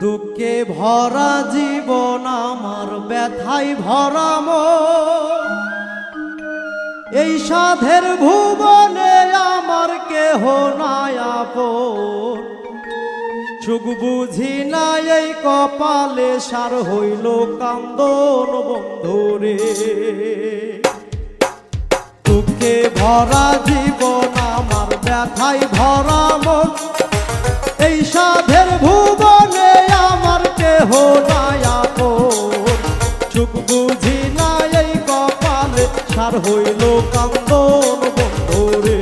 দুঃখে ভরা জীবন আমার, ব্যথায় ভরা মন। এই সাধের ভুবনে আমার কেহ নাই আপন। সুখ বুঝি না এই কপালে, সার হইল কান্দন বন্ধুরে। দুঃখে ভরা জীবন আমার, ব্যথায় ভরা মন। এই সাধের ভুবনে আমার কেহ নাই আপন। সুখ বুঝি না এই কপালে, সার হইল কান্দন বন্ধুরে।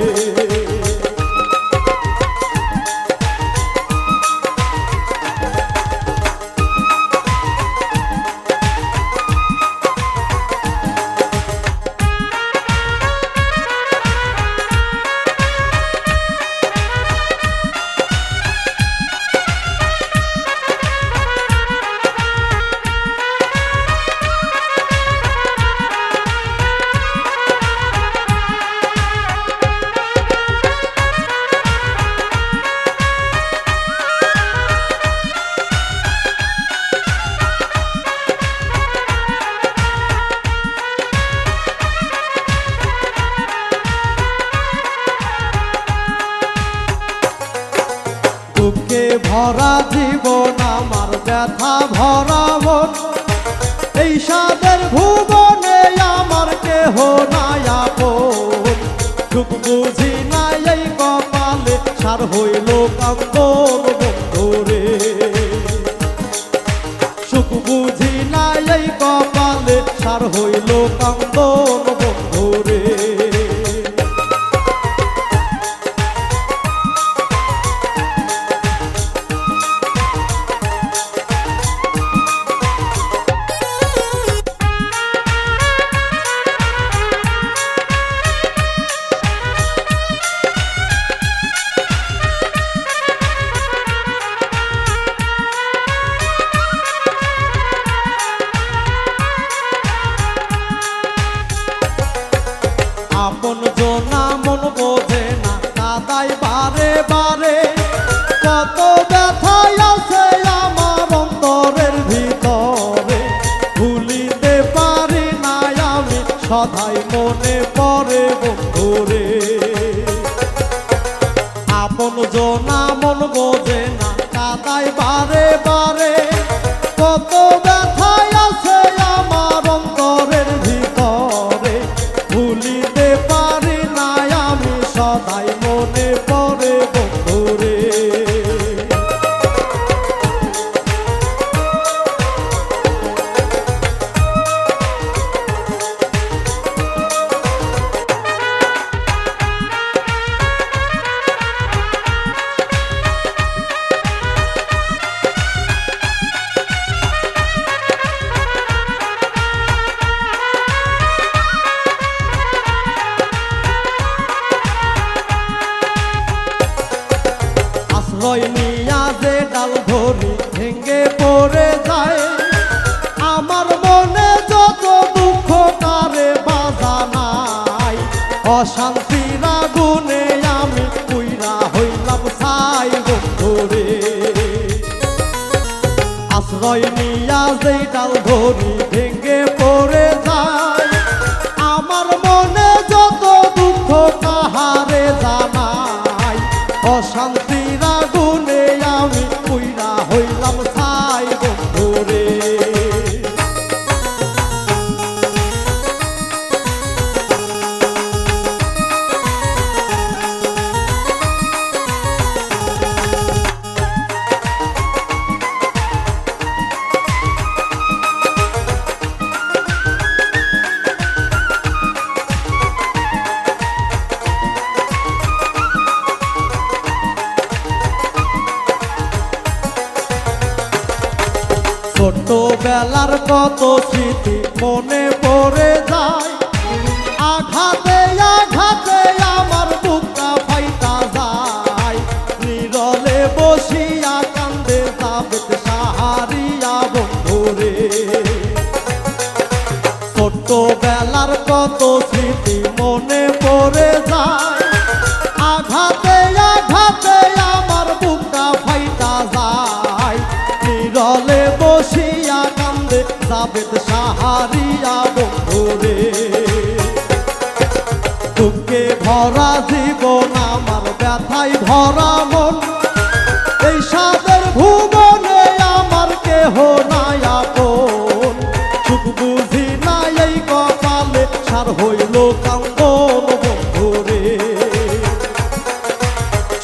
দুঃখে ভরা জীবন আমার, ব্যথা ভরা মন। এই সাধের ভুবনে আমার কেহ নাই আপন। সুখ বুঝি না এই কপালে, সার হইল কান্দন বন্ধুরে। সুখ বুঝি না এই কপালে, সার হইল কান্দন বন্ধুরে। আপন জনা মন বোঝে না, কাদায় বারে বারে। কত ব্যথায় আছে আমার অন্তরের ভিতরে। ভুলিতে পারি না আমি, সদাই মনে পড়ে বন্ধুরে। আপন জনা মন বোঝে না, কাদায় বারে বারে। কত ব্যথায় আছে আমার অন্তরের ভিতরে। ভুলিতে পারি না আমি, সদাই মনে পড়ে বন্ধুরে। আশ্রয় নিয়া যে ডাল ধরি ভেঙ্গে পড়ে যায়। আমার মনে যত দুঃখ তারে বাধা নাই। অশান্তির আগুনে আমি পুইরা হইলাম ছাই বন্ধুরে। আশ্রয় নিয়া যে ডাল ধরি ভেঙ্গে পড়ে যায়। আমার মনে যত দুঃখ কাহারে জানাই। অশান্তির আগুনে আমি পুইরা হইলাম ছাই বন্ধুরে। ছোটবেলার কত স্মৃতি মনে পড়ে যায়। আঘাতে আঘাতে আমার বুকটা ফাইটা যায়। নীরলে বসিয়া কান্দে জাবেদ সাহারিয়া বন্ধুরে। ছোটবেলার কত স্মৃতি মনে পড়ে যায়। আঘাতে আঘাতে আমার বুকটা ফাইটা যায়। বিরলে বসিয়া কান্দে জাবেদ সাহারিয়া বন্ধুরে। দুঃখে ভরা জীবন আমার ব্যথায় ভরা মন, এই সাদের ভুবনে আমার কেহ নাই আপন। সুখ বুঝি নাই এই কপালে সার হইল কান্দন বন্ধুরে।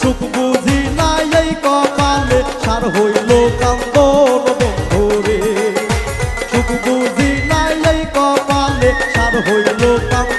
সুখ বুঝি নাই এই কপালে সার হইল কান্দন বন্ধুরে। সুখ বুঝি নাই এই কপালে সার হইল কান্দন।